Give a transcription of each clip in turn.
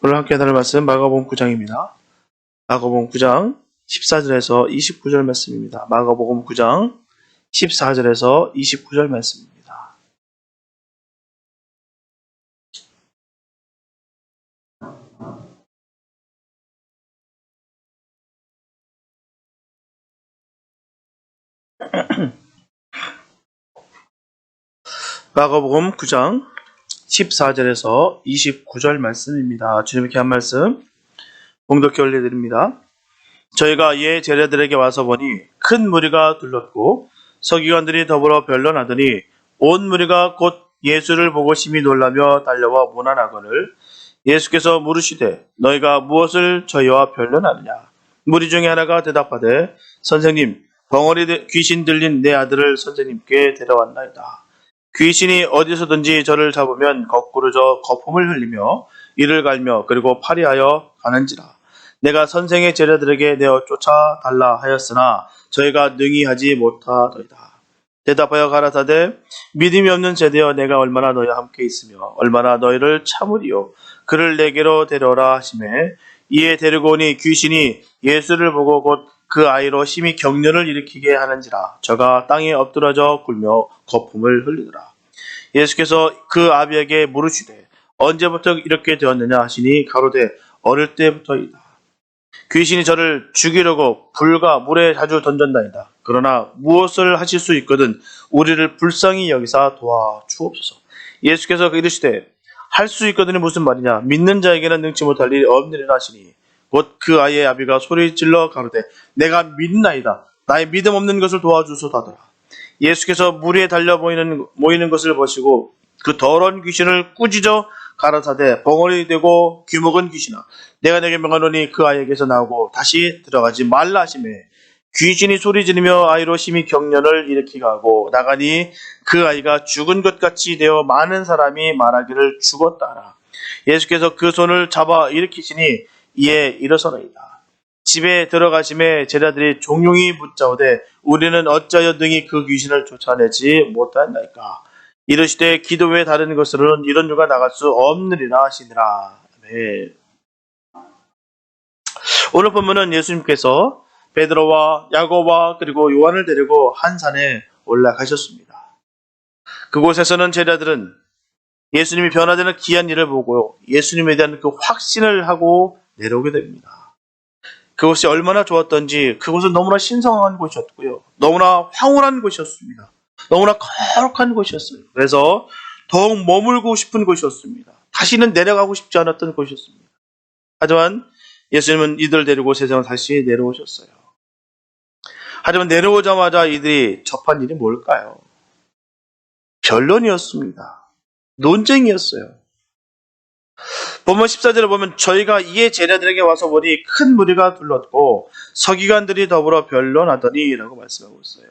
오늘 함께 나눌 말씀 마가복음 9장입니다. 마가복음 9장 14절에서 29절 말씀입니다. 마가복음 9장 14절에서 29절 말씀입니다. 마가복음 9장 14절에서 29절 말씀입니다. 주님께 한 말씀 봉독해 올려드립니다. 저희가 예 제자들에게 와서 보니 큰 무리가 둘렀고 서기관들이 더불어 변론하더니 온 무리가 곧 예수를 보고 심히 놀라며 달려와 문안하거늘 예수께서 물으시되 너희가 무엇을 저희와 변론하느냐. 무리 중에 하나가 대답하되 선생님 벙어리 귀신 들린 내 아들을 선생님께 데려왔나이다. 귀신이 어디서든지 저를 잡으면 거꾸로 저 거품을 흘리며 이를 갈며 그리고 파리하여 가는지라. 내가 선생의 제자들에게 내어 쫓아달라 하였으나 저희가 능히 하지 못하더이다. 대답하여 가라사대 믿음이 없는 세대여 내가 얼마나 너희와 함께 있으며 얼마나 너희를 참으리요. 그를 내게로 데려오라 하시매 이에 데리고 오니 귀신이 예수를 보고 곧 그 아이로 심히 격려를 일으키게 하는지라. 저가 땅에 엎드러져 굴며 거품을 흘리더라. 예수께서 그 아비에게 물으시되 언제부터 이렇게 되었느냐 하시니 가로되 어릴 때부터이다. 귀신이 저를 죽이려고 불과 물에 자주 던전다이다. 그러나 무엇을 하실 수 있거든 우리를 불쌍히 여기사 도와주옵소서. 예수께서 이르시되 할 수 있거든이 무슨 말이냐. 믿는 자에게는 능치 못할 일이 없느니라 하시니 곧 그 아이의 아비가 소리질러 가로되 내가 믿나이다. 나의 믿음 없는 것을 도와주소서 하더라. 예수께서 무리에 달려 모이는 것을 보시고 그 더러운 귀신을 꾸짖어 가라사대 벙어리 되고 귀먹은 귀신아 내가 내게 명하노니 그 아이에게서 나오고 다시 들어가지 말라 하시매 귀신이 소리 지르며 아이로 심히 격련을 일으키게 하고 나가니 그 아이가 죽은 것 같이 되어 많은 사람이 말하기를 죽었다라. 예수께서 그 손을 잡아 일으키시니 이에 일어서나이다. 집에 들어가심에 제자들이 종용이 붙자오되 우리는 어찌하여 능히 그 귀신을 쫓아내지 못하였나이까. 이르시되 기도 외에 다른 것으로는 이런 유가 나갈 수 없느니라 하시니라. 네. 오늘 본문은 예수님께서 베드로와 야고보와 그리고 요한을 데리고 한 산에 올라가셨습니다. 그곳에서는 제자들은 예수님이 변화되는 귀한 일을 보고 예수님에 대한 그 확신을 하고 내려오게 됩니다. 그곳이 얼마나 좋았던지 그곳은 너무나 신성한 곳이었고요. 너무나 황홀한 곳이었습니다. 너무나 거룩한 곳이었어요. 그래서 더욱 머물고 싶은 곳이었습니다. 다시는 내려가고 싶지 않았던 곳이었습니다. 하지만 예수님은 이들을 데리고 세상을 다시 내려오셨어요. 하지만 내려오자마자 이들이 접한 일이 뭘까요? 변론이었습니다. 논쟁이었어요. 본문 14절을 보면 저희가 이에 제자들에게 와서 보니 큰 무리가 둘렀고 서기관들이 더불어 변론하더니 라고 말씀하고 있어요.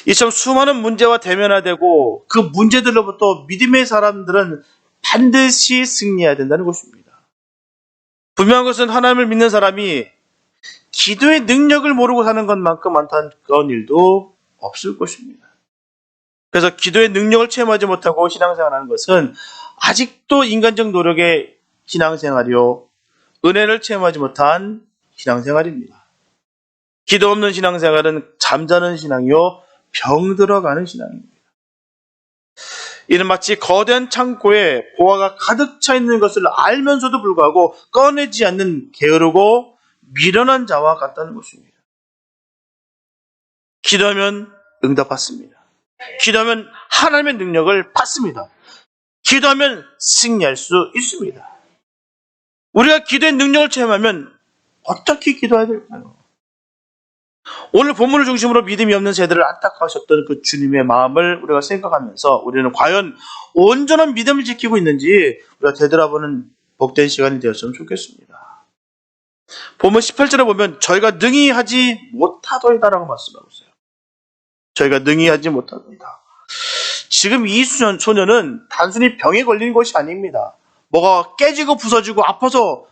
이처럼 수많은 문제와 대면화되고 그 문제들로부터 믿음의 사람들은 반드시 승리해야 된다는 것입니다. 분명한 것은 하나님을 믿는 사람이 기도의 능력을 모르고 사는 것만큼 안타까운 일도 없을 것입니다. 그래서 기도의 능력을 체험하지 못하고 신앙생활하는 것은 아직도 인간적 노력의 신앙생활이요 은혜를 체험하지 못한 신앙생활입니다. 기도 없는 신앙생활은 잠자는 신앙이요 병들어가는 신앙입니다. 이는 마치 거대한 창고에 보화가 가득 차 있는 것을 알면서도 불구하고 꺼내지 않는 게으르고 미련한 자와 같다는 것입니다. 기도하면 응답받습니다. 기도하면 하나님의 능력을 받습니다. 기도하면 승리할 수 있습니다. 우리가 기도의 능력을 체험하면 어떻게 기도해야 될까요? 오늘 본문을 중심으로 믿음이 없는 세대를 안타까우셨던 그 주님의 마음을 우리가 생각하면서 우리는 과연 온전한 믿음을 지키고 있는지 우리가 되돌아보는 복된 시간이 되었으면 좋겠습니다. 본문 18절에 보면 저희가 능히 하지 못하더이다라고 말씀하고 있어요. 저희가 능히 하지 못하더이다. 지금 이 소년은 단순히 병에 걸린 것이 아닙니다. 뭐가 깨지고 부서지고 아파서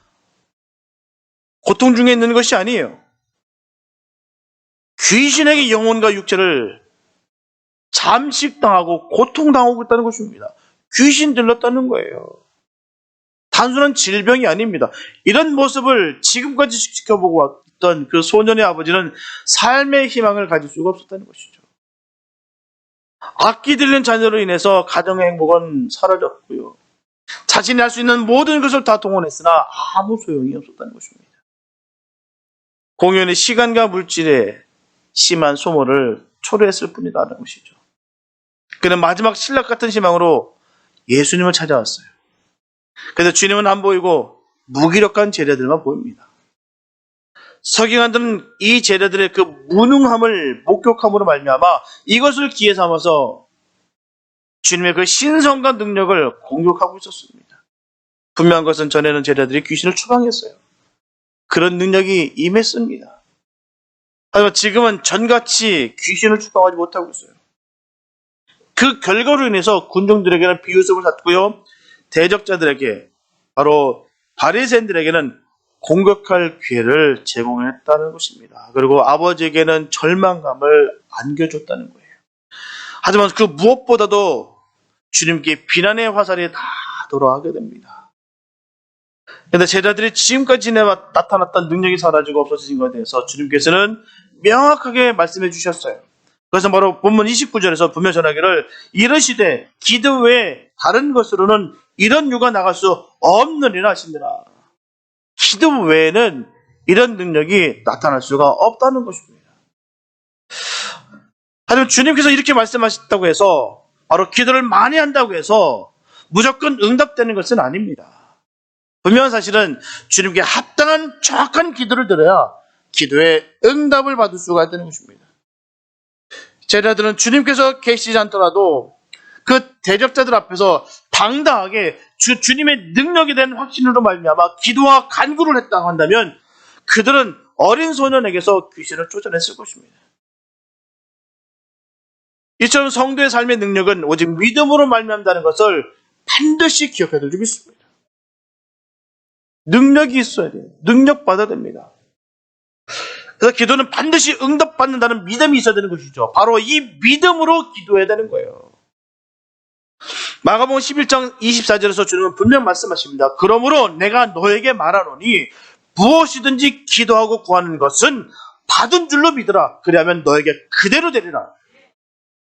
고통 중에 있는 것이 아니에요. 귀신에게 영혼과 육체를 잠식당하고 고통당하고 있다는 것입니다. 귀신 들렸다는 거예요. 단순한 질병이 아닙니다. 이런 모습을 지금까지 지켜보고 왔던 그 소년의 아버지는 삶의 희망을 가질 수가 없었다는 것이죠. 악기 들린 자녀로 인해서 가정의 행복은 사라졌고요. 자신이 할 수 있는 모든 것을 다 동원했으나 아무 소용이 없었다는 것입니다. 공연의 시간과 물질에 심한 소모를 초래했을 뿐이라는 것이죠. 그는 마지막 신락 같은 희망으로 예수님을 찾아왔어요. 그래서 주님은 안 보이고 무기력한 제자들만 보입니다. 서기관들은 이 제자들의 그 무능함을 목격함으로 말미암아 이것을 기회 삼아서 주님의 그 신성과 능력을 공격하고 있었습니다. 분명한 것은 전에는 제자들이 귀신을 추방했어요. 그런 능력이 임했습니다. 하지만 지금은 전같이 귀신을 추방하지 못하고 있어요. 그 결과로 인해서 군중들에게는 비웃음을 샀고요. 대적자들에게, 바로 바리새인들에게는 공격할 기회를 제공했다는 것입니다. 그리고 아버지에게는 절망감을 안겨줬다는 거예요. 하지만 그 무엇보다도 주님께 비난의 화살이 다 돌아가게 됩니다. 그런데 제자들이 지금까지 나타났던 능력이 사라지고 없어진 것에 대해서 주님께서는 명확하게 말씀해 주셨어요. 그래서 바로 본문 29절에서 분명 전하기를 이르시되 기도 외에 다른 것으로는 이런 유가 나갈 수 없느니라 하시니라. 기도 외에는 이런 능력이 나타날 수가 없다는 것입니다. 하지만 주님께서 이렇게 말씀하셨다고 해서 바로 기도를 많이 한다고 해서 무조건 응답되는 것은 아닙니다. 분명한 사실은 주님께 합당한 정확한 기도를 드려야 기도에 응답을 받을 수가 있다는 것입니다. 제자들은 주님께서 계시지 않더라도 그 대적자들 앞에서 당당하게 주님의 능력에 대한 확신으로 말미암아 기도와 간구를 했다고 한다면 그들은 어린 소년에게서 귀신을 쫓아냈을 것입니다. 이처럼 성도의 삶의 능력은 오직 믿음으로 말미암다는 것을 반드시 기억해야 되겠습니다. 능력이 있어야 돼요. 능력 받아야 됩니다. 그래서 기도는 반드시 응답받는다는 믿음이 있어야 되는 것이죠. 바로 이 믿음으로 기도해야 되는 거예요. 마가복음 11장 24절에서 주님은 분명 말씀하십니다. 그러므로 내가 너에게 말하노니 무엇이든지 기도하고 구하는 것은 받은 줄로 믿으라. 그리하면 너에게 그대로 되리라.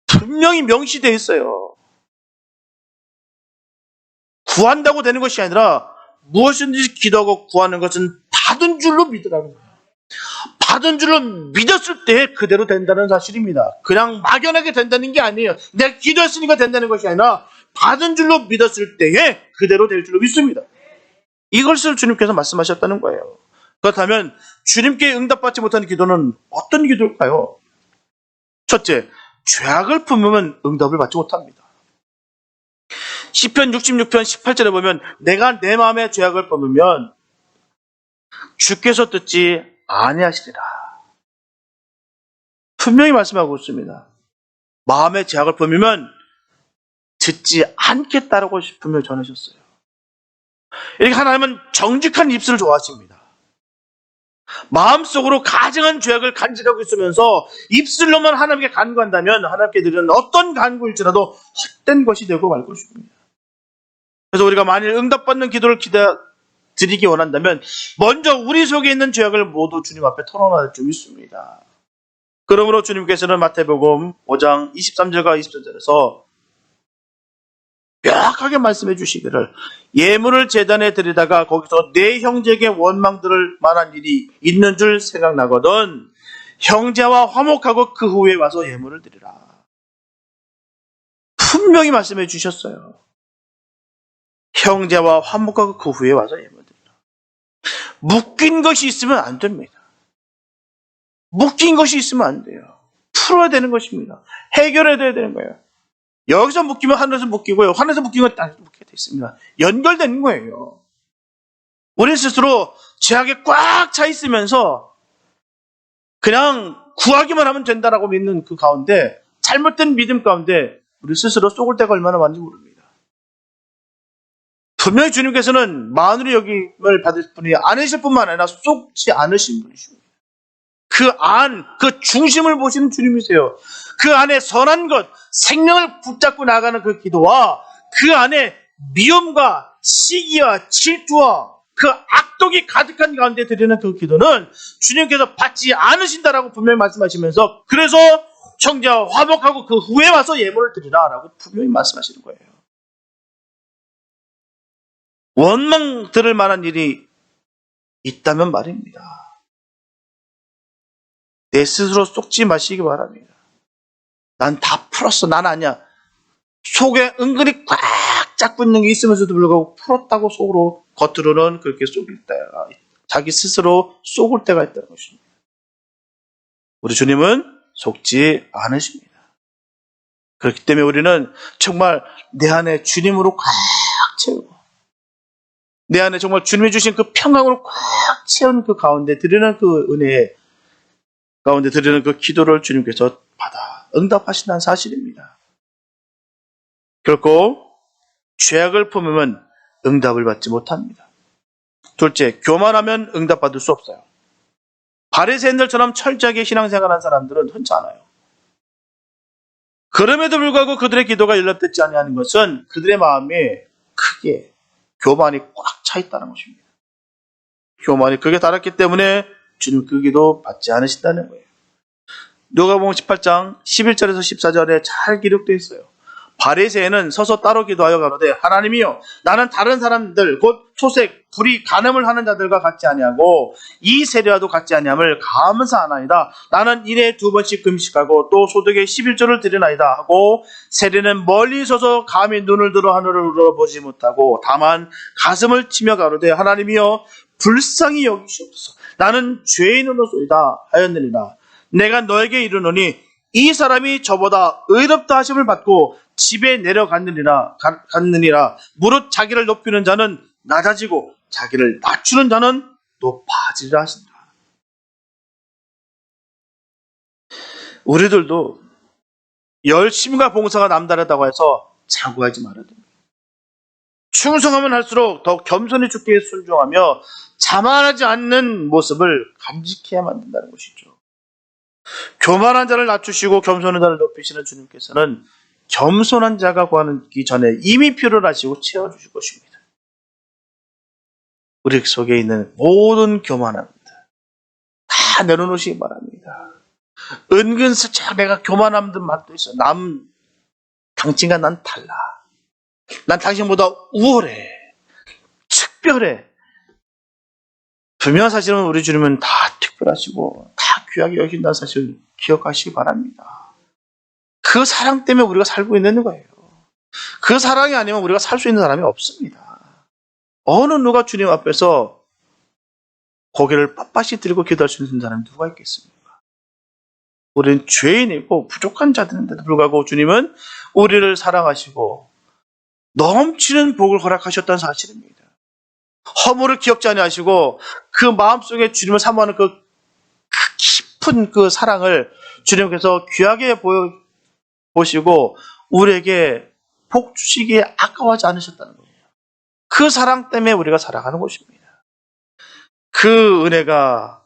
분명히 명시되어 있어요. 구한다고 되는 것이 아니라 무엇이든지 기도하고 구하는 것은 받은 줄로 믿으라는 거예요. 받은 줄로 믿었을 때 그대로 된다는 사실입니다. 그냥 막연하게 된다는 게 아니에요. 내가 기도했으니까 된다는 것이 아니라 받은 줄로 믿었을 때에 그대로 될 줄로 믿습니다. 이것을 주님께서 말씀하셨다는 거예요. 그렇다면 주님께 응답받지 못하는 기도는 어떤 기도일까요? 첫째, 죄악을 품으면 응답을 받지 못합니다. 시편 66편 18절에 보면 내가 내 마음에 죄악을 품으면 주께서 듣지 아니하시리라. 분명히 말씀하고 있습니다. 마음에 죄악을 품으면 듣지 않겠다라고 분명히 전하셨어요. 이렇게 하나님은 정직한 입술을 좋아하십니다. 마음속으로 가증한 죄악을 간직하고 있으면서 입술로만 하나님께 간구한다면 하나님께 드리는 어떤 간구일지라도 헛된 것이 되고 말 것입니다. 그래서 우리가 만일 응답받는 기도를 드리기 원한다면 먼저 우리 속에 있는 죄악을 모두 주님 앞에 털어놔야 줄 있습니다. 그러므로 주님께서는 마태복음 5장 23절과 24절에서 명확하게 말씀해 주시기를 예물을 제단에 드리다가 거기서 내 형제에게 원망 들을 만한 일이 있는 줄 생각나거든 형제와 화목하고 그 후에 와서 예물을 드리라. 분명히 말씀해 주셨어요. 형제와 화목하고 그 후에 와서 예물을 드리라. 묶인 것이 있으면 안 됩니다. 묶인 것이 있으면 안 돼요. 풀어야 되는 것입니다. 해결해야 되는 거예요. 여기서 묶이면 하늘에서 묶이고요. 하늘에서 묶이면 땅에서 묶이게 되어 있습니다. 연결되는 거예요. 우리 스스로 죄악에 꽉 차 있으면서 그냥 구하기만 하면 된다라고 믿는 그 가운데 잘못된 믿음 가운데 우리 스스로 속을 때가 얼마나 많은지 모릅니다. 분명히 주님께서는 마누리 여김을 받을 분이 아니실 뿐만 아니라 속지 않으신 분이십니다. 그 중심을 보시는 주님이세요. 그 안에 선한 것, 생명을 붙잡고 나가는 그 기도와 그 안에 미움과 시기와 질투와 그 악독이 가득한 가운데 드리는 그 기도는 주님께서 받지 않으신다라고 분명히 말씀하시면서, 그래서 형제와 화목하고 그 후에 와서 예물을 드리라라고 분명히 말씀하시는 거예요. 원망 들을 만한 일이 있다면 말입니다. 내 스스로 속지 마시기 바랍니다. 난 다 풀었어. 난 아니야. 속에 은근히 꽉 잡고 있는 게 있으면서도 불구하고 풀었다고 속으로, 겉으로는 그렇게 속일 때가, 자기 스스로 속을 때가 있다는 것입니다. 우리 주님은 속지 않으십니다. 그렇기 때문에 우리는 정말 내 안에 주님으로 꽉 채우고, 내 안에 정말 주님이 주신 그 평강으로 꽉 채운 그 가운데 드리는 그 은혜 가운데 드리는 그 기도를 주님께서 받아 응답하신다는 사실입니다. 결코 죄악을 품으면 응답을 받지 못합니다. 둘째, 교만하면 응답받을 수 없어요. 바리새인들처럼 철저하게 신앙생활한 사람들은 흔치 않아요. 그럼에도 불구하고 그들의 기도가 연락되지 아니하는 것은 그들의 마음에 크게 교만이 꽉 차 있다는 것입니다. 교만이 크게 달았기 때문에 주님 그 기도 받지 않으신다는 거예요. 누가복음 18장 11절에서 14절에 잘 기록되어 있어요. 바리새인은 서서 따로 기도하여 가로되, 하나님이여, 나는 다른 사람들 곧 초색, 불의, 간음을 하는 자들과 같지 아니하고 이 세례와도 같지 아니함을 감사하나이다. 나는 일에 2번씩 금식하고 또 소득의 11조를 드리나이다 하고, 세례는 멀리 서서 감히 눈을 들어 하늘을 울어보지 못하고 다만 가슴을 치며 가로되, 하나님이여, 불쌍히 여기시옵소서. 나는 죄인으로소이다 하였느니라. 내가 너에게 이르노니 이 사람이 저보다 의롭다 하심을 받고 집에 내려갔느니라. 무릇 자기를 높이는 자는 낮아지고 자기를 낮추는 자는 높아지리라 하신다. 우리들도 열심과 봉사가 남다르다고 해서 자고하지 말아야 됩니다. 충성하면 할수록 더 겸손히 주께 순종하며 자만하지 않는 모습을 간직해야만 된다는 것이죠. 교만한 자를 낮추시고 겸손한 자를 높이시는 주님께서는 겸손한 자가 구하기 전에 이미 표를 하시고 채워주실 것입니다. 우리 속에 있는 모든 교만함들 다 내려놓으시기 바랍니다. 은근슬쩍 내가 교만함들 맛도 있어. 당신과 난 달라. 난 당신보다 우월해. 특별해. 분명한 사실은 우리 주님은 다 특별하시고 다 귀하게 여긴다는 사실을 기억하시기 바랍니다. 그 사랑 때문에 우리가 살고 있는 거예요. 그 사랑이 아니면 우리가 살 수 있는 사람이 없습니다. 어느 누가 주님 앞에서 고개를 빳빳이 들고 기도할 수 있는 사람이 누가 있겠습니까? 우리는 죄인이고 부족한 자들인데도 불구하고 주님은 우리를 사랑하시고 넘치는 복을 허락하셨다는 사실입니다. 허물을 기억지 아니하시고 그 마음속에 주님을 사모하는 그 깊은 그 사랑을 주님께서 귀하게 보시고 우리에게 복 주시기에 아까워하지 않으셨다는 거예요. 그 사랑 때문에 우리가 살아가는 것입니다. 그 은혜가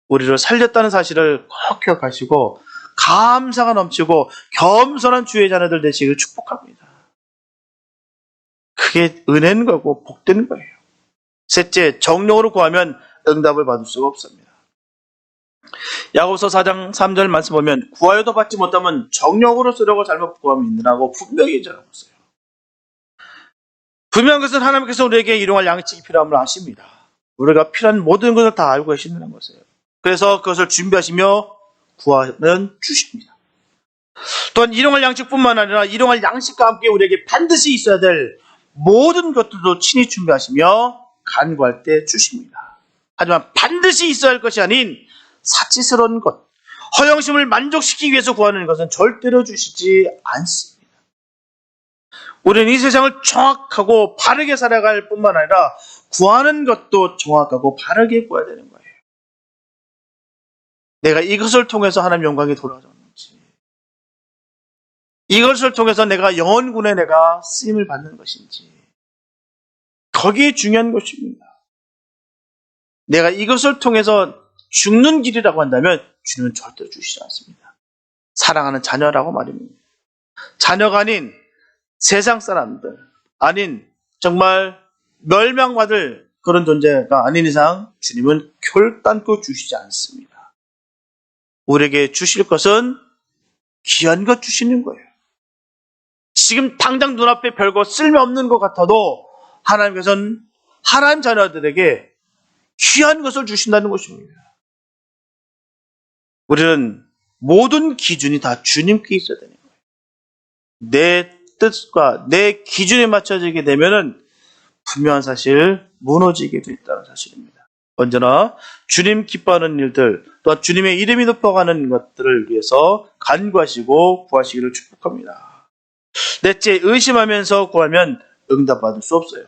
우리를 살렸다는 사실을 꼭 기억하시고 감사가 넘치고 겸손한 주의 자녀들 되시기를 축복합니다. 그게 은혜인 거고 복되는 거예요. 셋째, 정령으로 구하면 응답을 받을 수가 없습니다. 야고보서 4장 3절 말씀 보면 구하여도 받지 못하면 정령으로 쓰려고 잘못 구함이 있느라고 분명히 얘기하고 있어요. 분명한 것은 하나님께서 우리에게 일용할 양식이 필요함을 아십니다. 우리가 필요한 모든 것을 다 알고 계신다는 것이에요. 그래서 그것을 준비하시며 구하면 주십니다. 또한 일용할 양식뿐만 아니라 일용할 양식과 함께 우리에게 반드시 있어야 될 모든 것들도 친히 준비하시며 간구할 때 주십니다. 하지만 반드시 있어야 할 것이 아닌 사치스러운 것, 허영심을 만족시키기 위해서 구하는 것은 절대로 주시지 않습니다. 우리는 이 세상을 정확하고 바르게 살아갈 뿐만 아니라 구하는 것도 정확하고 바르게 구해야 되는 거예요. 내가 이것을 통해서 하나님 영광이 돌아오는지, 이것을 통해서 내가 영혼군에 내가 쓰임을 받는 것인지, 거기에 중요한 것입니다. 내가 이것을 통해서 죽는 길이라고 한다면 주님은 절대로 주시지 않습니다. 사랑하는 자녀라고 말입니다. 자녀가 아닌 세상 사람들, 아닌 정말 멸망받을 그런 존재가 아닌 이상 주님은 결단코 주시지 않습니다. 우리에게 주실 것은 귀한 것 주시는 거예요. 지금 당장 눈앞에 별거 쓸모없는 것 같아도 하나님께서는 하나님 자녀들에게 귀한 것을 주신다는 것입니다. 우리는 모든 기준이 다 주님께 있어야 되는 거예요. 내 뜻과 내 기준에 맞춰지게 되면은 분명한 사실 무너지게 돼 있다는 사실입니다. 언제나 주님 기뻐하는 일들 또한 주님의 이름이 높아가는 것들을 위해서 간구하시고 구하시기를 축복합니다. 넷째, 의심하면서 구하면 응답받을 수 없어요.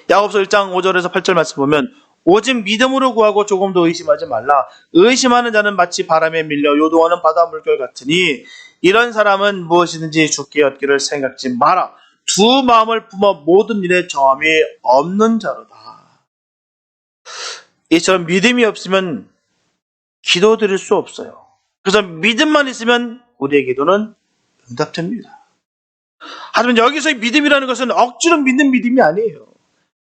야고보서 1장 5절에서 8절 말씀 보면 오직 믿음으로 구하고 조금도 의심하지 말라. 의심하는 자는 마치 바람에 밀려 요동하는 바다 물결 같으니 이런 사람은 무엇이든지 주께 얻기를 생각지 마라. 두 마음을 품어 모든 일에 정함이 없는 자로다. 이처럼 믿음이 없으면 기도드릴 수 없어요. 그래서 믿음만 있으면 우리의 기도는 응답됩니다. 하지만 여기서의 믿음이라는 것은 억지로 믿는 믿음이 아니에요.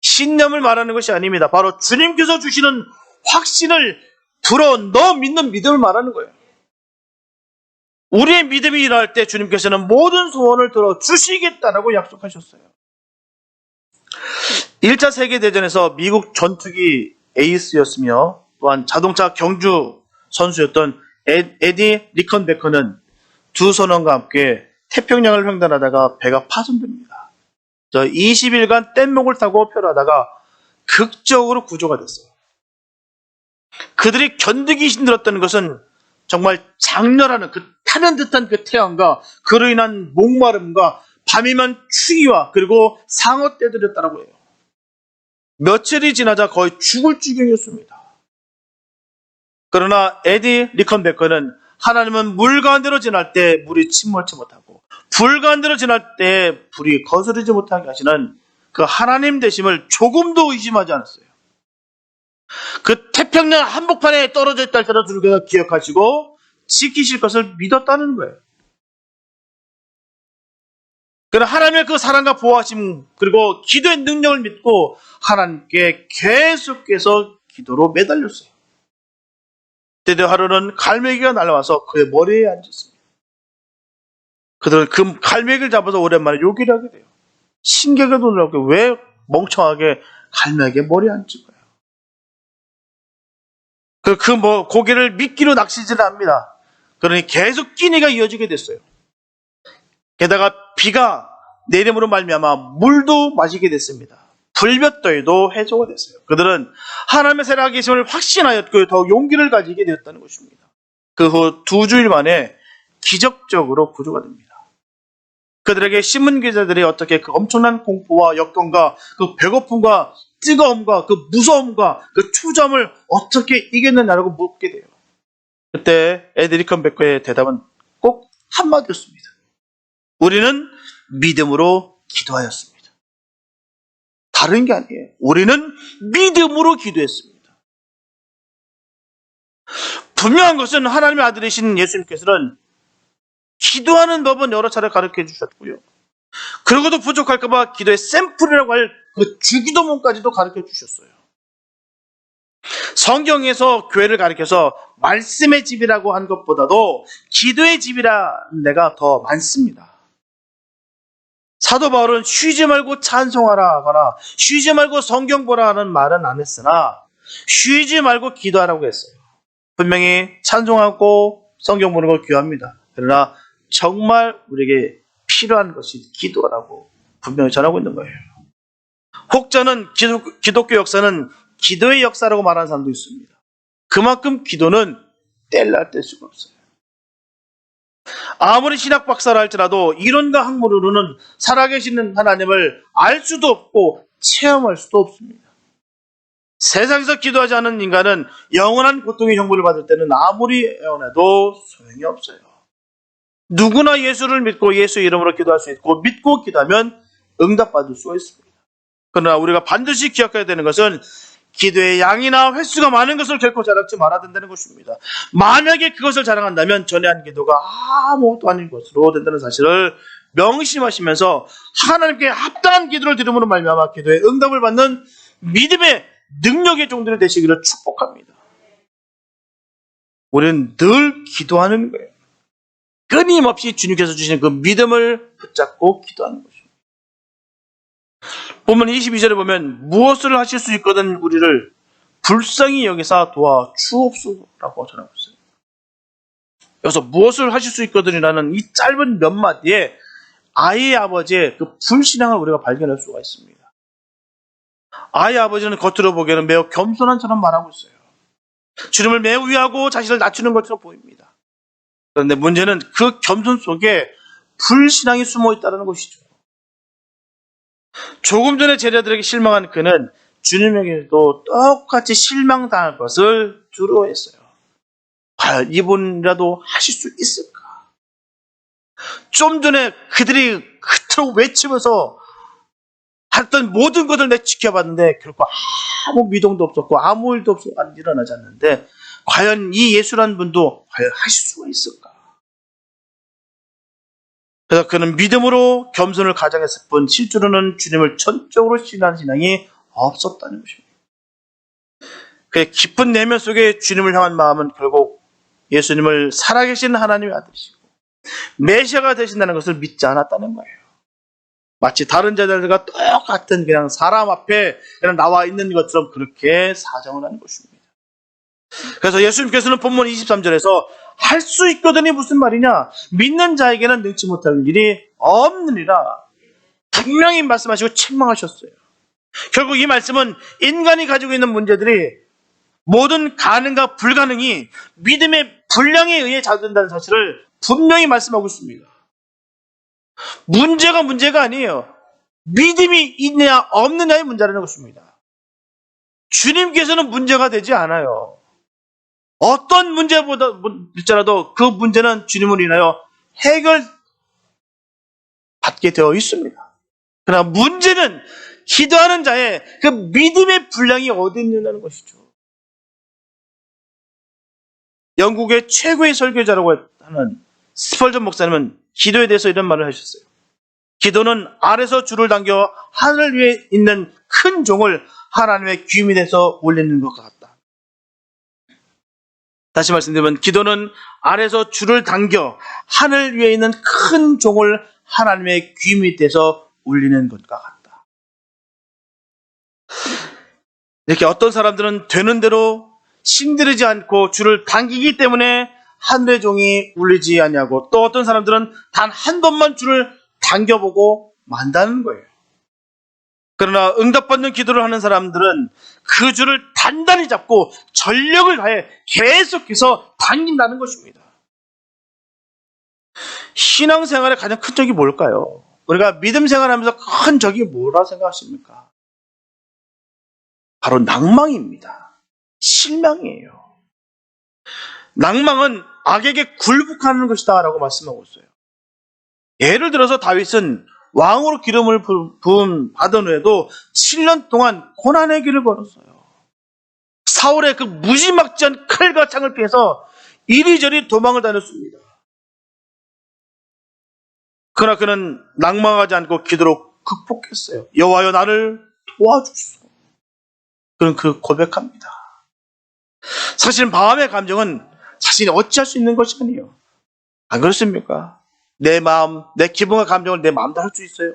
신념을 말하는 것이 아닙니다. 바로 주님께서 주시는 확신을 불어넣어 믿는 믿음을 말하는 거예요. 우리의 믿음이 일어날 때 주님께서는 모든 소원을 들어주시겠다라고 약속하셨어요. 1차 세계대전에서 미국 전투기 에이스였으며 또한 자동차 경주 선수였던 에디 리컨베커는 두 선원과 함께 태평양을 횡단하다가 배가 파손됩니다. 20일간 뗏목을 타고 표류하다가 극적으로 구조가 됐어요. 그들이 견디기 힘들었던 것은 정말 장렬하는 그 타는 듯한 그 태양과 그로 인한 목마름과 밤이면 추위와 그리고 상어 떼들였다라고 해요. 며칠이 지나자 거의 죽을 지경이었습니다. 그러나 에디 리컨베커는 하나님은 물 가운데로 지날 때 물이 침몰치 못하고 불 가운데로 지날 때 불이 거스르지 못하게 하시는 그 하나님 되심을 조금도 의심하지 않았어요. 그 태평양 한복판에 떨어져 있다 할지라도 주님께서 기억하시고 지키실 것을 믿었다는 거예요. 그러나 하나님의 그 사랑과 보호하심 그리고 기도의 능력을 믿고 하나님께 계속해서 기도로 매달렸어요. 때도 하루는 갈매기가 날아와서 그의 머리에 앉았습니다. 그들은 그 갈매기를 잡아서 오랜만에 요기를 하게 돼요. 신기하게도 놀랍게 왜 멍청하게 갈매기의 머리에 앉은 거예요. 고개를 미끼로 낚시질을 합니다. 그러니 계속 끼니가 이어지게 됐어요. 게다가 비가 내림으로 말미암아 물도 마시게 됐습니다. 불볕더위도 해소가 됐어요. 그들은 하나님의 살아계심을 확신하였고 더욱 용기를 가지게 되었다는 것입니다. 그 후 2주일 만에 기적적으로 구조가 됩니다. 그들에게 신문 기자들이 어떻게 그 엄청난 공포와 역경과 그 배고픔과 뜨거움과 그 무서움과 그 초점을 어떻게 이겼느냐라고 묻게 돼요. 그때 에디 리컨베커의 대답은 꼭 한마디였습니다. 우리는 믿음으로 기도하였습니다. 다른 게 아니에요. 우리는 믿음으로 기도했습니다. 분명한 것은 하나님의 아들이신 예수님께서는 기도하는 법은 여러 차례 가르쳐 주셨고요. 그러고도 부족할까봐 기도의 샘플이라고 할 그 주기도문까지도 가르쳐 주셨어요. 성경에서 교회를 가르쳐서 말씀의 집이라고 한 것보다도 기도의 집이라는 데가 더 많습니다. 사도 바울은 쉬지 말고 찬송하라 하거나 쉬지 말고 성경 보라 하는 말은 안 했으나 쉬지 말고 기도하라고 했어요. 분명히 찬송하고 성경 보는 걸 귀합니다. 그러나 정말 우리에게 필요한 것이 기도라고 분명히 전하고 있는 거예요. 혹자는 기독교 역사는 기도의 역사라고 말하는 사람도 있습니다. 그만큼 기도는 뗄래야 뗄 수가 없어요. 아무리 신학 박사라 할지라도 이론과 학문으로는 살아계시는 하나님을 알 수도 없고 체험할 수도 없습니다. 세상에서 기도하지 않은 인간은 영원한 고통의 형벌을 받을 때는 아무리 애원해도 소용이 없어요. 누구나 예수를 믿고 예수 이름으로 기도할 수 있고 믿고 기도하면 응답받을 수가 있습니다. 그러나 우리가 반드시 기억해야 되는 것은 기도의 양이나 횟수가 많은 것을 결코 자랑치 말아야 된다는 것입니다. 만약에 그것을 자랑한다면 전에 한 기도가 아무것도 아닌 것으로 된다는 사실을 명심하시면서 하나님께 합당한 기도를 드림으로 말미암아 기도에 응답을 받는 믿음의 능력의 종들이 되시기를 축복합니다. 우리는 늘 기도하는 거예요. 끊임없이 주님께서 주시는 그 믿음을 붙잡고 기도하는 것입니다. 본문 22절에 보면 무엇을 하실 수 있거든 우리를 불쌍히 여기사 도와주옵소서라고 전하고 있어요. 여기서 무엇을 하실 수 있거든이라는 이 짧은 몇 마디에 아이의 아버지의 그 불신앙을 우리가 발견할 수가 있습니다. 아이의 아버지는 겉으로 보기에는 매우 겸손한 처럼 말하고 있어요. 주님을 매우 위하고 자신을 낮추는 것처럼 보입니다. 그런데 문제는 그 겸손 속에 불신앙이 숨어 있다는 것이죠. 조금 전에 제자들에게 실망한 그는 주님에게도 똑같이 실망당할 것을 두려워했어요. 과연 이분이라도 하실 수 있을까? 좀 전에 그들이 그토록 외치면서 했던 모든 것을 내가 지켜봤는데 결코 아무 미동도 없었고 아무 일도 안 일어나지 않는데 과연 이 예수라는 분도 과연 하실 수가 있을까? 그래서 그는 믿음으로 겸손을 가장했을 뿐 실제로는 주님을 전적으로 신뢰하는 신앙이 없었다는 것입니다. 그의 깊은 내면 속에 주님을 향한 마음은 결국 예수님을 살아계신 하나님의 아들이시고 메시아가 되신다는 것을 믿지 않았다는 거예요. 마치 다른 제자들과 똑같은 그냥 사람 앞에 그냥 나와 있는 것처럼 그렇게 사정을 하는 것입니다. 그래서 예수님께서는 본문 23절에서 할 수 있거든이 무슨 말이냐? 믿는 자에게는 능치 못할 일이 없느니라 분명히 말씀하시고 책망하셨어요. 결국 이 말씀은 인간이 가지고 있는 문제들이 모든 가능과 불가능이 믿음의 분량에 의해 작용된다는 사실을 분명히 말씀하고 있습니다. 문제가 아니에요. 믿음이 있느냐 없느냐의 문제라는 것입니다. 주님께서는 문제가 되지 않아요. 어떤 문제보다일지라도 그 문제는 주님으로 인하여 해결받게 되어 있습니다. 그러나 문제는 기도하는 자의 그 믿음의 분량이 어디 있느냐는 것이죠. 영국의 최고의 설교자라고 하는 스펄전 목사님은 기도에 대해서 이런 말을 하셨어요. 기도는 알에서 줄을 당겨 하늘 위에 있는 큰 종을 하나님의 귀 밑에서 올리는 것 같다. 다시 말씀드리면 기도는 알에서 줄을 당겨 하늘 위에 있는 큰 종을 하나님의 귀 밑에서 올리는 것과 같다. 이렇게 어떤 사람들은 되는 대로 신들이지 않고 줄을 당기기 때문에 하늘의 종이 울리지 않냐고, 또 어떤 사람들은 단 한 번만 줄을 당겨보고 만다는 거예요. 그러나 응답받는 기도를 하는 사람들은 그 줄을 단단히 잡고 전력을 다해 계속해서 당긴다는 것입니다. 신앙생활의 가장 큰 적이 뭘까요? 우리가 믿음 생활하면서 큰 적이 뭐라 생각하십니까? 바로 낭망입니다. 실망이에요. 낭망은 악에게 굴복하는 것이다 라고 말씀하고 있어요. 예를 들어서 다윗은 왕으로 기름을 부음 받은 후에도 7년 동안 고난의 길을 걸었어요. 사울의 그 무지막지한 칼과 창을 피해서 이리저리 도망을 다녔습니다. 그러나 그는 낭망하지 않고 기도로 극복했어요. 여호와여 나를 도와주소서. 그는 그 고백합니다. 사실 마음의 감정은 자신이 어찌할 수 있는 것이 아니에요. 안 그렇습니까? 내 마음, 내 기분과 감정을 내 마음대로 할 수 있어요.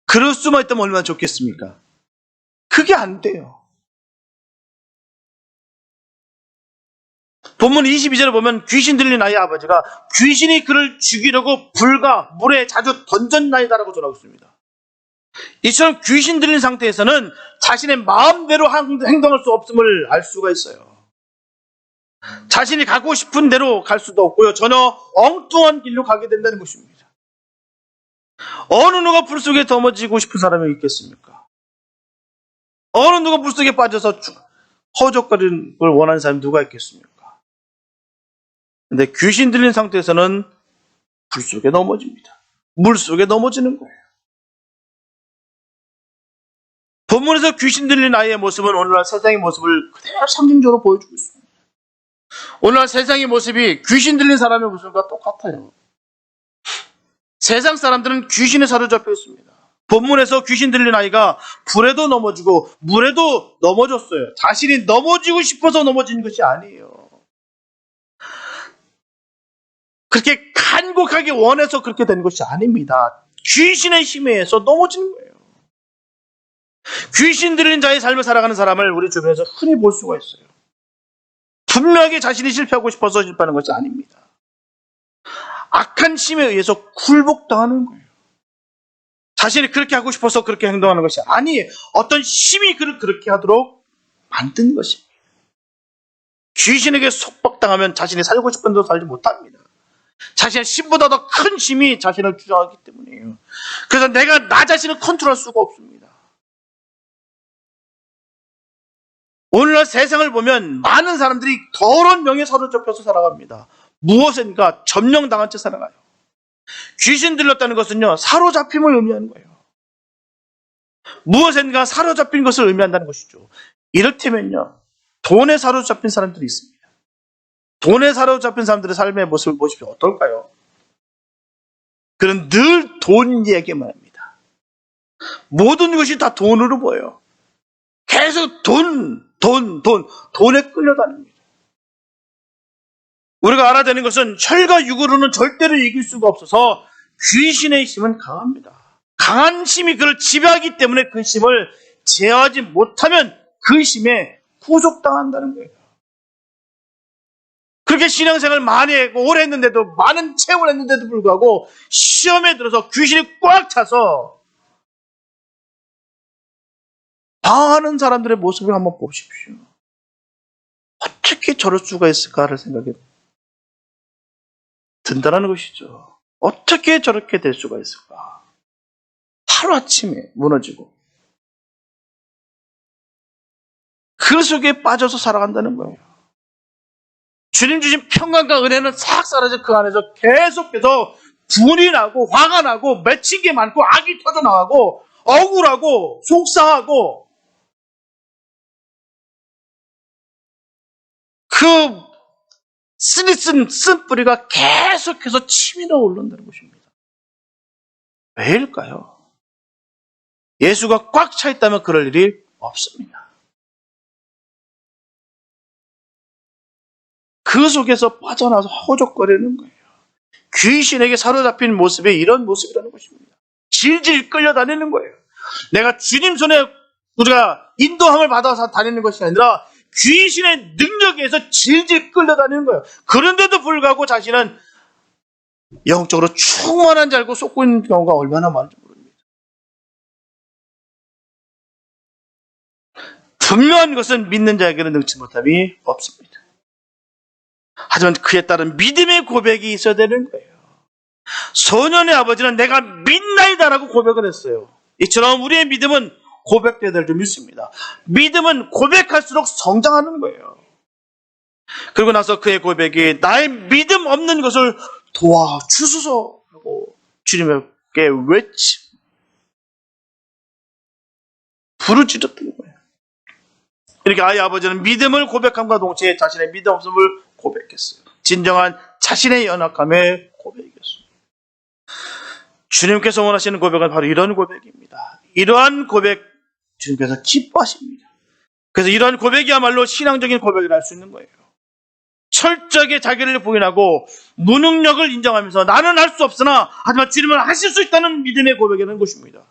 그럴 수만 있다면 얼마나 좋겠습니까? 그게 안 돼요. 본문 22절에 보면 귀신 들린 아이의 아버지가 귀신이 그를 죽이려고 불과 물에 자주 던졌나이다라고 전하고 있습니다. 이처럼 귀신 들린 상태에서는 자신의 마음대로 행동할 수 없음을 알 수가 있어요. 자신이 가고 싶은 대로 갈 수도 없고요. 전혀 엉뚱한 길로 가게 된다는 것입니다. 어느 누가 불 속에 넘어지고 싶은 사람이 있겠습니까? 어느 누가 물 속에 빠져서 허적거리는 걸 원하는 사람이 누가 있겠습니까? 근데 귀신 들린 상태에서는 불 속에 넘어집니다. 물 속에 넘어지는 거예요. 본문에서 귀신 들린 아이의 모습은 오늘날 세상의 모습을 그대로 상징적으로 보여주고 있습니다. 오늘날 세상의 모습이 귀신 들린 사람의 모습과 똑같아요. 세상 사람들은 귀신에 사로잡혀 있습니다. 본문에서 귀신 들린 아이가 불에도 넘어지고 물에도 넘어졌어요. 자신이 넘어지고 싶어서 넘어진 것이 아니에요. 그렇게 간곡하게 원해서 그렇게 된 것이 아닙니다. 귀신의 힘에 의해서 넘어지는 거예요. 귀신 들린 자의 삶을 살아가는 사람을 우리 주변에서 흔히 볼 수가 있어요. 분명하게 자신이 실패하고 싶어서 실패하는 것이 아닙니다. 악한 힘에 의해서 굴복당하는 거예요. 자신이 그렇게 하고 싶어서 그렇게 행동하는 것이 아니에요. 어떤 힘이 그를 그렇게 하도록 만든 것입니다. 귀신에게 속박당하면 자신이 살고 싶은 대로 살지 못합니다. 자신의 힘보다 더 큰 힘이 자신을 주장하기 때문이에요. 그래서 내가 나 자신을 컨트롤할 수가 없습니다. 오늘날 세상을 보면 많은 사람들이 더러운 명에 사로잡혀서 살아갑니다. 무엇인가 점령당한 채 살아가요. 귀신 들렸다는 것은요, 사로잡힘을 의미하는 거예요. 무엇인가 사로잡힌 것을 의미한다는 것이죠. 이를테면요, 돈에 사로잡힌 사람들이 있습니다. 돈에 사로잡힌 사람들의 삶의 모습을 보십시오. 어떨까요? 그는 늘 돈 얘기만 합니다. 모든 것이 다 돈으로 보여요. 계속 돈에 끌려다닙니다. 우리가 알아야 되는 것은 혈과 육으로는 절대로 이길 수가 없어서 귀신의 힘은 강합니다. 강한 힘이 그를 지배하기 때문에 그 힘을 제어하지 못하면 그 힘에 구속당한다는 거예요. 그렇게 신앙생활 많이 했고 오래 했는데도 많은 체험을 했는데도 불구하고 시험에 들어서 귀신이 꽉 차서 방황하는 사람들의 모습을 한번 보십시오. 어떻게 저럴 수가 있을까를 생각해 든다는 것이죠. 어떻게 저렇게 될 수가 있을까? 하루아침에 무너지고 그 속에 빠져서 살아간다는 거예요. 주님 주신 평강과 은혜는 싹 사라져 그 안에서 계속해서 분이 나고 화가 나고 맺힌 게 많고 악이 터져나가고 억울하고 속상하고 그 쓴 뿌리가 계속해서 치밀어 오른다는 것입니다. 왜일까요? 예수가 꽉 차 있다면 그럴 일이 없습니다. 그 속에서 빠져나서 허우적거리는 거예요. 귀신에게 사로잡힌 모습이 이런 모습이라는 것입니다. 질질 끌려다니는 거예요. 내가 주님 손에 우리가 인도함을 받아서 다니는 것이 아니라 귀신의 능력에 의해서 질질 끌려다니는 거예요. 그런데도 불구하고 자신은 영적으로 충만한 줄 알고 쏟고 있는 경우가 얼마나 많은지 모릅니다. 분명한 것은 믿는 자에게는 능치 못함이 없습니다. 하지만 그에 따른 믿음의 고백이 있어야 되는 거예요. 소년의 아버지는 내가 믿나이다라고 고백을 했어요. 이처럼 우리의 믿음은 고백돼야 될 줄 믿습니다. 믿음은 고백할수록 성장하는 거예요. 그리고 나서 그의 고백이 나의 믿음 없는 것을 도와주소서 하고 주님께 부르짖었던 거예요. 이렇게 아이 아버지는 믿음을 고백함과 동시에 자신의 믿음 없음을 고백했어요. 진정한 자신의 연약함의 고백이었습니다. 주님께서 원하시는 고백은 바로 이런 고백입니다. 이러한 고백 주님께서 기뻐하십니다. 그래서 이러한 고백이야말로 신앙적인 고백이라 할 수 있는 거예요. 철저하게 자기를 부인하고 무능력을 인정하면서 나는 할 수 없으나 하지만 주님은 하실 수 있다는 믿음의 고백이라는 것입니다.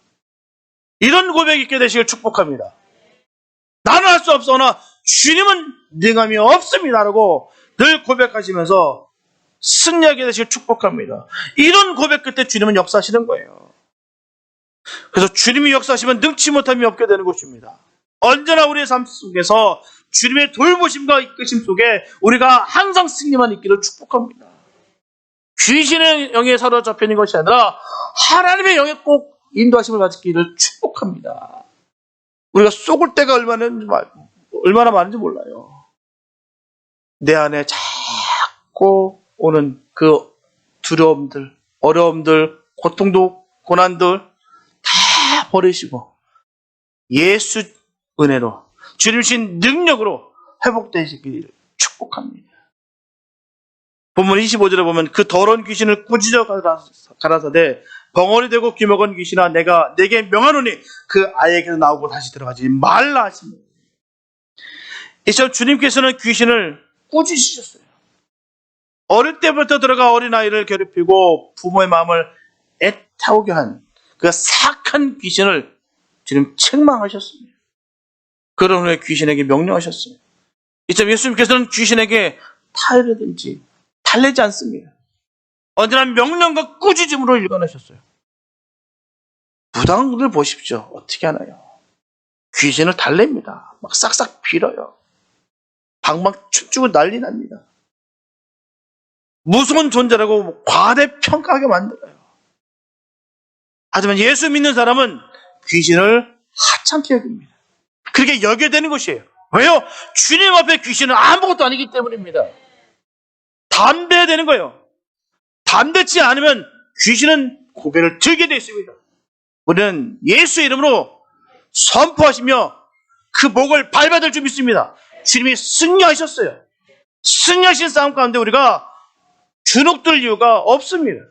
이런 고백이 있게 되시길 축복합니다. 나는 할 수 없으나 주님은 능함이 없습니다라고 늘 고백하시면서 승리하게 되시길 축복합니다. 이런 고백 끝에 주님은 역사하시는 거예요. 그래서 주님이 역사하시면 능치 못함이 없게 되는 것입니다. 언제나 우리의 삶 속에서 주님의 돌보심과 이끄심 속에 우리가 항상 승리만 있기를 축복합니다. 귀신의 영에 사로잡혀 있는 것이 아니라 하나님의 영에 꼭 인도하심을 받기를 축복합니다. 우리가 속을 때가 얼마나 많은지 몰라요. 내 안에 자꾸 오는 그 두려움들, 어려움들, 고통도, 고난들 다 버리시고 예수 은혜로 주님 주신 능력으로 회복되시기를 축복합니다. 본문 25절에 보면 그 더러운 귀신을 꾸짖어 가라사대 벙어리 되고 귀먹은 귀신아 내가 내게 명하노니 그 아이에게서 나오고 다시 들어가지 말라 하십니다. 이처럼 주님께서는 귀신을 꾸짖으셨어요. 어릴 때부터 들어가 어린아이를 괴롭히고 부모의 마음을 애타오게 한 그 사악한 귀신을 주님 책망하셨습니다. 그런 후에 귀신에게 명령하셨어요. 이처럼 예수님께서는 귀신에게 타이르든지 달래지 않습니다. 언제나 명령과 꾸짖음으로 일관하셨어요. 무당들 보십시오. 어떻게 하나요? 귀신을 달랩니다. 막 싹싹 빌어요. 방방 춤추고 난리 납니다. 무서운 존재라고 과대평가하게 만들어요. 하지만 예수 믿는 사람은 귀신을 하찮게 여깁니다. 그렇게 여겨야 되는 것이에요. 왜요? 주님 앞에 귀신은 아무것도 아니기 때문입니다. 담대해야 되는 거예요. 담대치 않으면 귀신은 고개를 들게 되어 있습니다. 우리는 예수의 이름으로 선포하시며 그 목을 밟아들 줄 믿습니다. 주님이 승리하셨어요. 승리하신 싸움 가운데 우리가 주눅들 이유가 없습니다.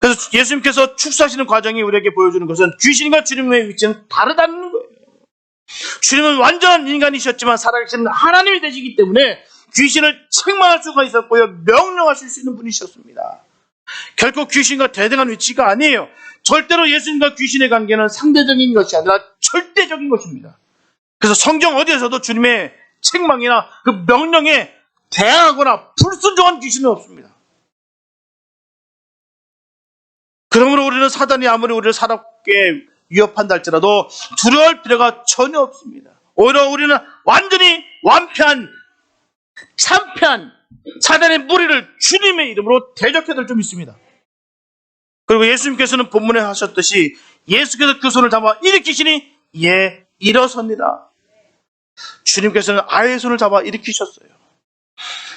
그래서 예수님께서 축사하시는 과정이 우리에게 보여주는 것은 귀신과 주님의 위치는 다르다는 거예요. 주님은 완전한 인간이셨지만 살아계신 하나님이 되시기 때문에 귀신을 책망할 수가 있었고요. 명령하실 수 있는 분이셨습니다. 결코 귀신과 대등한 위치가 아니에요. 절대로 예수님과 귀신의 관계는 상대적인 것이 아니라 절대적인 것입니다. 그래서 성경 어디에서도 주님의 책망이나 그 명령에 대항하거나 불순종한 귀신은 없습니다. 그러므로 우리는 사단이 아무리 우리를 사납게 위협한다 할지라도 두려워할 필요가 전혀 없습니다. 오히려 우리는 완전히 완패한 참패한 사단의 무리를 주님의 이름으로 대적해야 줄 믿습니다. 그리고 예수님께서는 본문에 하셨듯이 예수께서 그 손을 잡아 일으키시니 예 일어섭니다. 주님께서는 아이의 손을 잡아 일으키셨어요.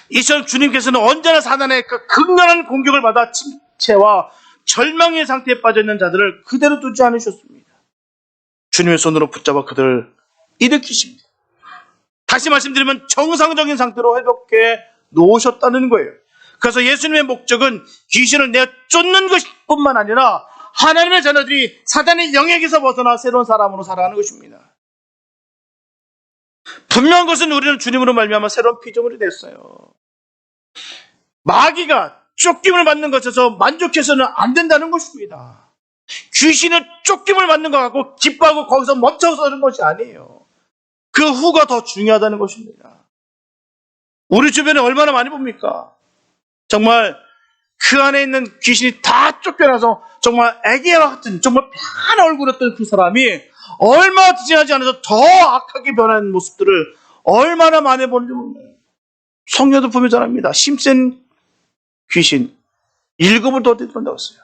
이처럼 주님께서는 언제나 사단의 그 극렬한 공격을 받아 침체와 절망의 상태에 빠져있는 자들을 그대로 두지 않으셨습니다. 주님의 손으로 붙잡아 그들을 일으키십니다. 다시 말씀드리면 정상적인 상태로 회복해 놓으셨다는 거예요. 그래서 예수님의 목적은 귀신을 내어 쫓는 것뿐만 아니라 하나님의 자녀들이 사단의 영역에서 벗어나 새로운 사람으로 살아가는 것입니다. 분명한 것은 우리는 주님으로 말미암아 새로운 피조물이 됐어요. 마귀가 쫓김을 받는 것에서 만족해서는 안 된다는 것입니다. 귀신은 쫓김을 받는 것 같고 기뻐하고 거기서 멈춰서는 것이 아니에요. 그 후가 더 중요하다는 것입니다. 우리 주변에 얼마나 많이 봅니까? 정말 그 안에 있는 귀신이 다 쫓겨나서 정말 애기와 같은 정말 편한 얼굴이었던 그 사람이 얼마 지나지 않아서 더 악하게 변한 모습들을 얼마나 많이 보는지 몰라요. 성녀도 보면 잘합니다. 힘센 귀신 7을 더 들어온다고 했어요.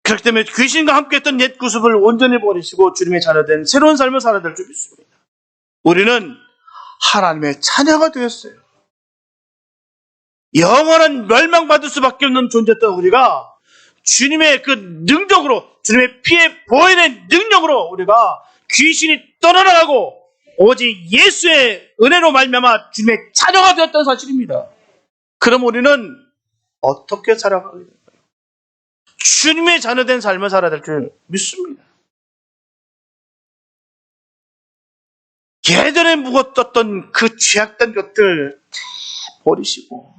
그렇기 때문에 귀신과 함께했던 옛 구습을 온전히 버리시고 주님의 자녀된 새로운 삶을 살아야 될 줄 믿습니다. 우리는 하나님의 자녀가 되었어요. 영원한 멸망받을 수밖에 없는 존재였던 우리가 주님의 그 능력으로, 주님의 피에 보이는 능력으로 우리가 귀신이 떠나가고 오직 예수의 은혜로 말미암아 주님의 자녀가 되었던 사실입니다. 그럼 우리는 어떻게 살아가게 될까요? 주님의 자녀된 삶을 살아야 될 줄 믿습니다. 예전에 묵었던 그 죄악된 것들 다 버리시고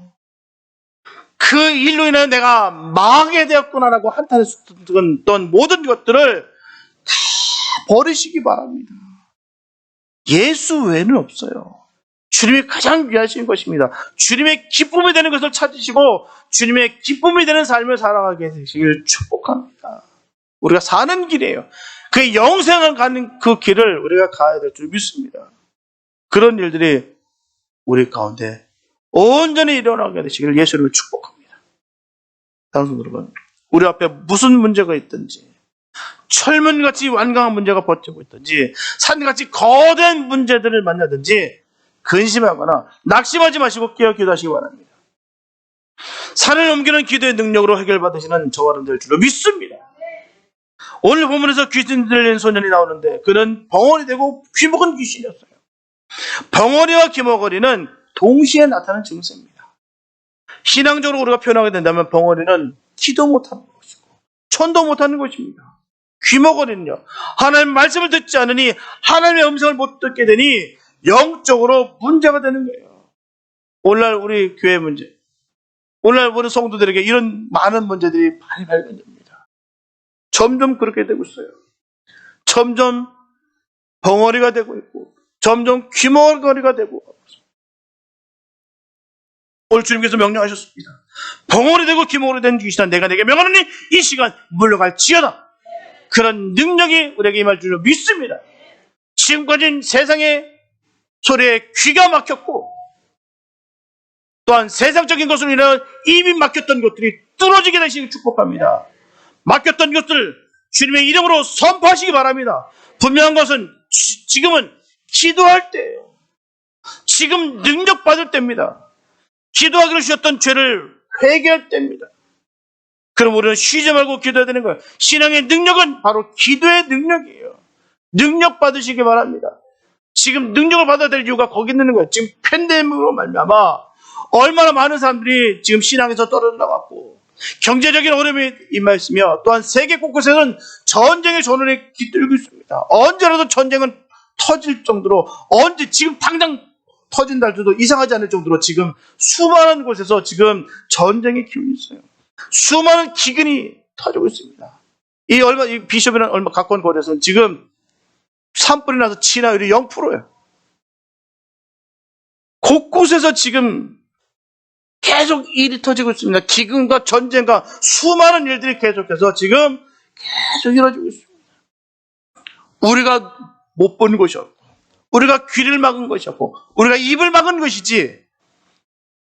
그 일로 인해 내가 망하게 되었구나라고 한탄했던 모든 것들을 다 버리시기 바랍니다. 예수 외에는 없어요. 주님이 가장 귀하신 것입니다. 주님의 기쁨이 되는 것을 찾으시고 주님의 기쁨이 되는 삶을 살아가게 되시길 축복합니다. 우리가 사는 길이에요. 그 영생을 가는 그 길을 우리가 가야 될 줄 믿습니다. 그런 일들이 우리 가운데 온전히 일어나게 되시길 예수님을 축복합니다. 다음 여러분, 우리 앞에 무슨 문제가 있든지 철문같이 완강한 문제가 버티고 있든지 산같이 거대한 문제들을 만나든지 근심하거나 낙심하지 마시고 깨어 기도하시기 바랍니다. 산을 옮기는 기도의 능력으로 해결받으시는 저와 여러분들 줄로 믿습니다. 오늘 본문에서 귀신 들린 소년이 나오는데 그는 벙어리 되고 귀먹은 귀신이었어요. 벙어리와 귀머거리는 동시에 나타나는 증세입니다. 신앙적으로 우리가 표현하게 된다면 벙어리는 기도 못하는 것이고 천도 못하는 것입니다. 귀머거리는요, 하나님의 말씀을 듣지 않으니 하나님의 음성을 못 듣게 되니 영적으로 문제가 되는 거예요. 오늘날 우리 교회 문제, 오늘날 우리 성도들에게 이런 많은 문제들이 많이 발견됩니다. 점점 그렇게 되고 있어요. 점점 벙어리가 되고 있고 점점 귀머거리가 되고, 오늘 주님께서 명령하셨습니다. 벙어리 되고 귀머거리 된 귀신아, 내가 내게 명하노니 이 시간 물러갈지어다. 그런 능력이 우리에게 임할 줄로 믿습니다. 지금까지는 세상의 소리에 귀가 막혔고 또한 세상적인 것으로 인해 입이 막혔던 것들이 뚫어지게 되시길 축복합니다. 막혔던 것들 주님의 이름으로 선포하시기 바랍니다. 분명한 것은 지금은 기도할 때예요. 지금 능력 받을 때입니다. 기도하기로 주셨던 죄를 회개할 때입니다. 그럼 우리는 쉬지 말고 기도해야 되는 거예요. 신앙의 능력은 바로 기도의 능력이에요. 능력 받으시기 바랍니다. 지금 능력을 받아야 될 이유가 거기 있는 거예요. 지금 팬데믹으로 말미암아 얼마나 많은 사람들이 지금 신앙에서 떨어져 나갔고 경제적인 어려움이 임하였으며 또한 세계 곳곳에는 전쟁의 전원이 깃들고 있습니다. 언제라도 전쟁은 터질 정도로, 언제 지금 당장 터진다 해도 이상하지 않을 정도로 지금 수많은 곳에서 지금 전쟁의 기운이 있어요. 수많은 기근이 터지고 있습니다. 이 비숍이라는 얼마 가까운 거리에서는 지금 산불이 나서 진화율이 0%예요. 곳곳에서 지금 계속 일이 터지고 있습니다. 기근과 전쟁과 수많은 일들이 계속해서 지금 계속 이루어지고 있습니다. 우리가 못 본 것이었고, 우리가 귀를 막은 것이었고, 우리가 입을 막은 것이지,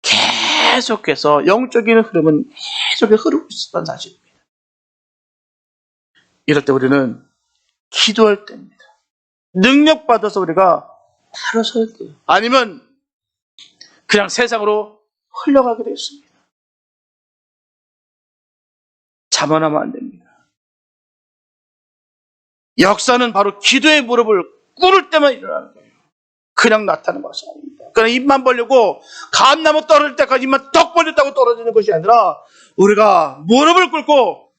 계속해서 영적인 흐름은 계속 흐르고 있었던 사실입니다. 이럴 때 우리는 기도할 때입니다. 능력 받아서 우리가 바로 설 때요. 아니면 그냥 세상으로 흘러가게 되었습니다. 자만하면 안 됩니다. 역사는 바로 기도의 무릎을 꿇을 때만 일어나는 거예요. 그냥 나타나는 것이 아닙니다. 그러나 입만 벌리고 감나무 떨어질 때까지 입만 떡 벌렸다고 떨어지는 것이 아니라 우리가 무릎을 꿇고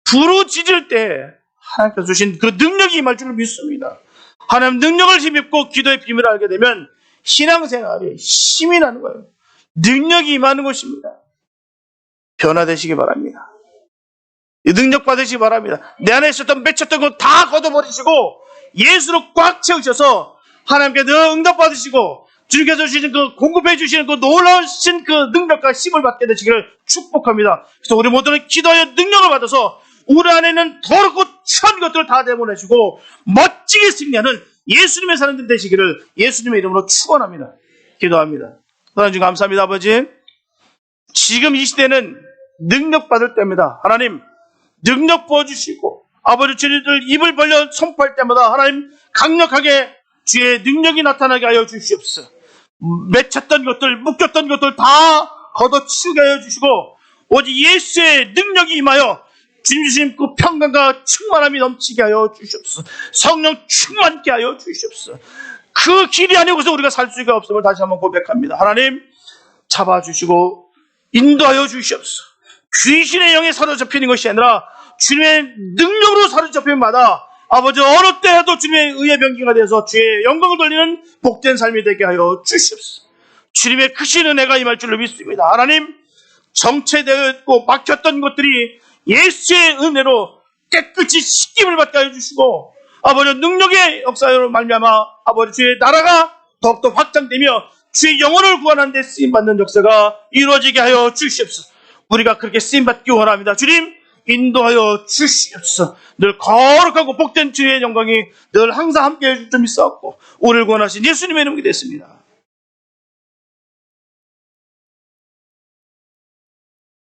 부르짖을 때 하나님께서 주신 그 능력이 임할 줄을 믿습니다. 하나님 능력을 힘입고 기도의 비밀을 알게 되면 신앙생활에 힘이 나는 거예요. 능력이 임하는 것입니다. 변화되시기 바랍니다. 이 능력 받으시기 바랍니다. 내 안에 있었던 맺혔던 것 다 걷어버리시고 예수로 꽉 채우셔서 하나님께 늘 응답받으시고 주님께서 주시는 그 공급해 주시는 그 놀라우신 그 능력과 힘을 받게 되시기를 축복합니다. 그래서 우리 모두는 기도하여 능력을 받아서 우리 안에 있는 더럽고 추한 것들을 다 내보내시고 멋지게 승리하는 예수님의 사람들 되시기를 예수님의 이름으로 축원합니다. 기도합니다. 하나님 감사합니다. 아버지, 지금 이 시대는 능력 받을 때입니다. 하나님 능력 부어주시고 아버지, 주님들 입을 벌려 선포할 때마다 하나님 강력하게 주의 능력이 나타나게 하여 주시옵소서. 맺혔던 것들, 묶였던 것들 다 걷어치우게 하여 주시고 오직 예수의 능력이 임하여 주님 주신 그 평강과 충만함이 넘치게 하여 주시옵소서. 성령 충만케 하여 주시옵소서. 그 길이 아니고서 우리가 살 수가 없음을 다시 한번 고백합니다. 하나님 잡아주시고 인도하여 주시옵소서. 귀신의 영에 사로잡히는 것이 아니라 주님의 능력으로 사로잡힘마다 아버지 어느 때에도 주님의 의의 병기가 되어서 주의 영광을 돌리는 복된 삶이 되게 하여 주시옵소서. 주님의 크신 은혜가 임할 줄로 믿습니다. 하나님 정체되어 있고 막혔던 것들이 예수의 은혜로 깨끗이 씻김을 받게 해주시고 아버지 능력의 역사로 말미암아 아버지 주의 나라가 더욱더 확장되며 주의 영혼을 구원하는 데 쓰임받는 역사가 이루어지게 하여 주시옵소서. 우리가 그렇게 쓰임받기 원합니다. 주님 인도하여 주시옵소서. 늘 거룩하고 복된 주의 영광이 늘 항상 함께해 줄 줄 믿사옵고 오늘 구원하신 예수님의 이름이 됐습니다.